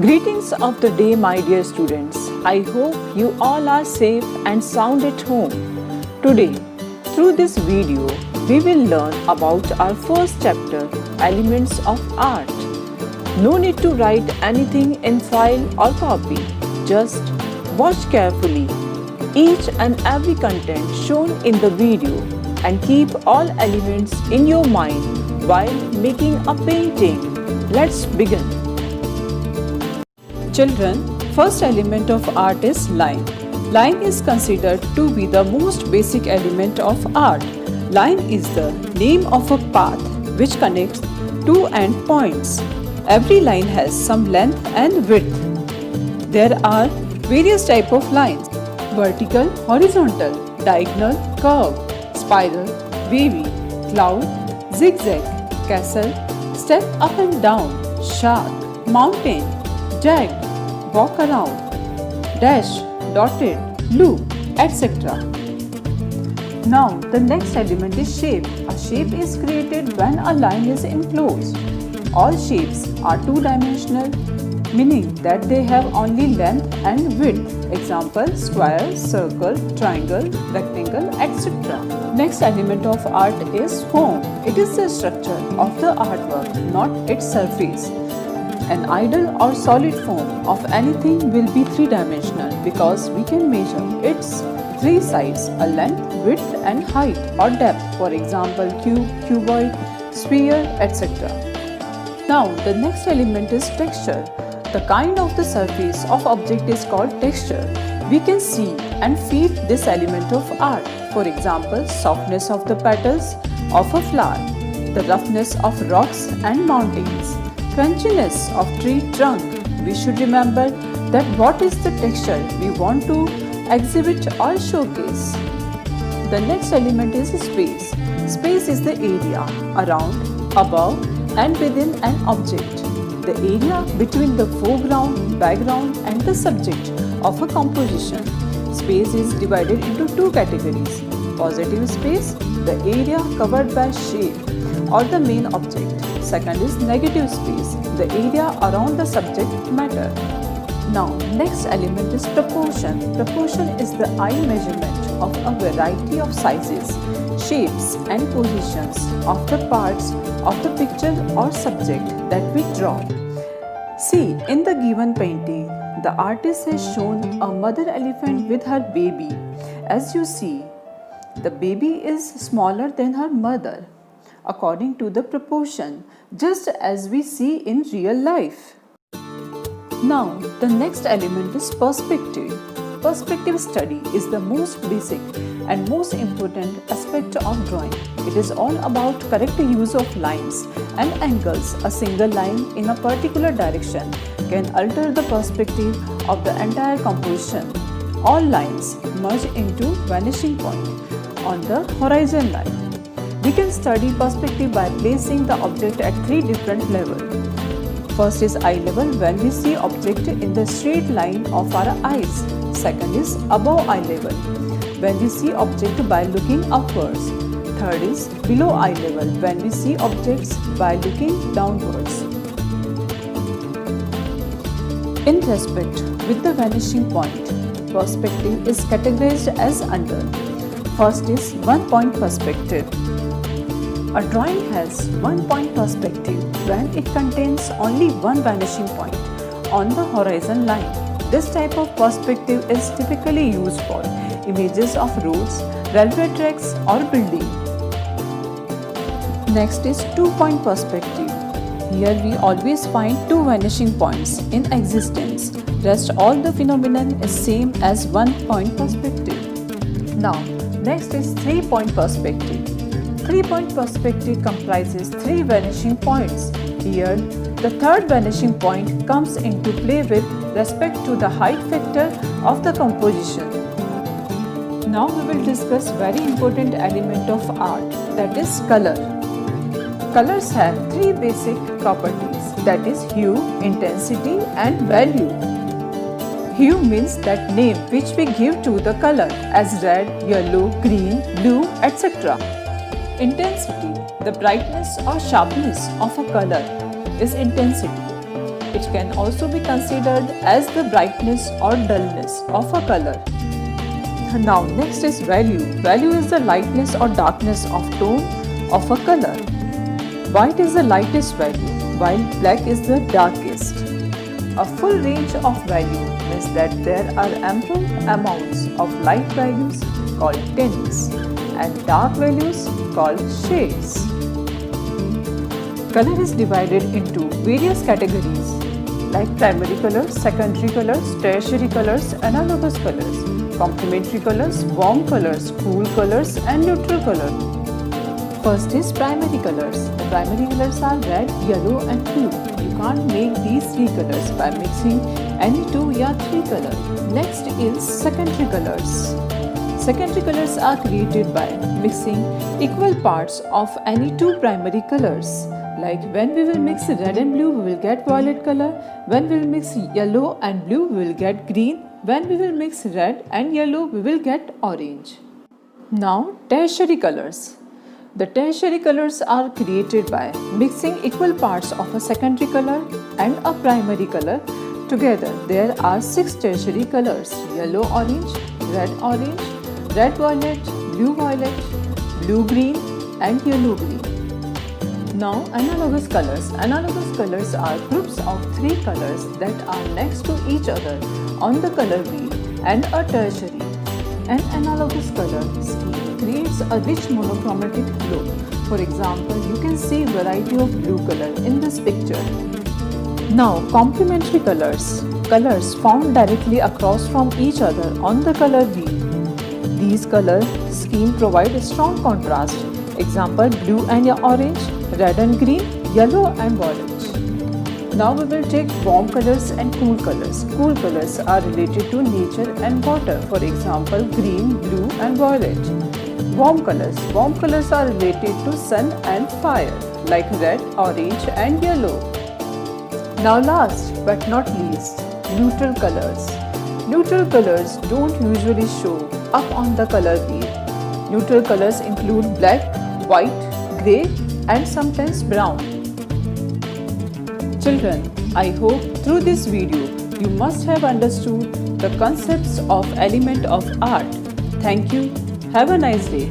Greetings of the day, my dear students. I hope you all are safe and sound at home. Today, through this video, we will learn about our first chapter, Elements of Art. No need to write anything in file or copy. Just watch carefully each and every content shown in the video and keep all elements in your mind while making a painting. Let's begin. Children, first element of art is line. Line is considered to be the most basic element of art. Line is the name of a path which connects two endpoints. Every line has some length and width. There are various types of lines: vertical, horizontal, diagonal, curve, spiral, wavy, cloud, zigzag, castle, step up and down, shark, mountain, jagged, walk around, dash, dotted, loop, etc. Now the next element is shape. A shape is created when a line is enclosed. All shapes are two-dimensional, meaning that they have only length and width. Example: square, circle, triangle, rectangle, etc. Next element of art is form. It is the structure of the artwork, not its surface. An ideal or solid form of anything will be three-dimensional because we can measure its three sides: a length, width and height or depth. For example, cube, cuboid, sphere, etc. Now the next element is texture. The kind of the surface of object is called texture. We can see and feel this element of art. For example, softness of the petals of a flower, the roughness of rocks and mountains, crunchiness of tree trunk. We should remember that what is the texture we want to exhibit or showcase. The next element is space. Space is the area around, above and within an object. The area between the foreground, background and the subject of a composition. Space is divided into two categories. Positive space, the area covered by shape or the main object. Second is negative space, the area around the subject matter. Now, next element is proportion. Proportion is the eye measurement of a variety of sizes, shapes and positions of the parts of the picture or subject that we draw. See, in the given painting, the artist has shown a mother elephant with her baby. As you see, the baby is smaller than her mother, according to the proportion, just as we see in real life. Now, the next element is perspective. Perspective study is the most basic and most important aspect of drawing. It is all about correct use of lines and angles. A single line in a particular direction can alter the perspective of the entire composition. All lines merge into vanishing point on the horizon line. We can study perspective by placing the object at three different levels. First is eye level, when we see object in the straight line of our eyes. Second is above eye level, when we see object by looking upwards. Third is below eye level, when we see objects by looking downwards. In respect with the vanishing point, perspective is categorized as under. First is one-point perspective. A drawing has one-point perspective when it contains only one vanishing point on the horizon line. This type of perspective is typically used for images of roads, railway tracks or building. Next is two-point perspective. Here we always find two vanishing points in existence. Rest all the phenomenon is same as one-point perspective. Now, next is three-point perspective. Three-point perspective comprises three vanishing points. Here, the third vanishing point comes into play with respect to the height factor of the composition. Now we will discuss very important element of art, that is color. Colors have three basic properties, that is hue, intensity and value. Hue means that name which we give to the color as red, yellow, green, blue, etc. Intensity, the brightness or sharpness of a color is intensity. It can also be considered as the brightness or dullness of a color. Now next is value. Value is the lightness or darkness of tone of a color. White is the lightest value, while black is the darkest. A full range of value means that there are ample amounts of light values called tints and dark values called shades. Color is divided into various categories like primary colors, secondary colors, tertiary colors, analogous colors, complementary colors, warm colors, cool colors and neutral color. First is primary colors. The primary colors are red, yellow and blue. You can't make these three colors by mixing any two or three colors. Next is secondary colors. Secondary colors are created by mixing equal parts of any two primary colors. Like when we will mix red and blue, we will get violet color. When we will mix yellow and blue, we will get green. When we will mix red and yellow, we will get orange. Now, tertiary colors. The tertiary colors are created by mixing equal parts of a secondary color and a primary color. Together, there are 6 tertiary colors: yellow orange, red violet, blue green and yellow green. Now, analogous colors. Analogous colors are groups of 3 colors that are next to each other on the color wheel and a tertiary. An analogous color scheme creates a rich monochromatic look. For example, you can see variety of blue color in this picture. Now, complementary colors. Colors found directly across from each other on the color wheel. These color scheme provide a strong contrast. Example, blue and orange, red and green, yellow and violet. Now we will take warm colors and cool colors. Cool colors are related to nature and water. For example, green, blue and violet. Warm colors. Warm colors are related to sun and fire like red, orange and yellow. Now last but not least, neutral colors. Neutral colors don't usually show up on the color wheel. Neutral colors include black, white, grey and sometimes brown. Children, I hope through this video you must have understood the concepts of element of art. Thank you. Have a nice day.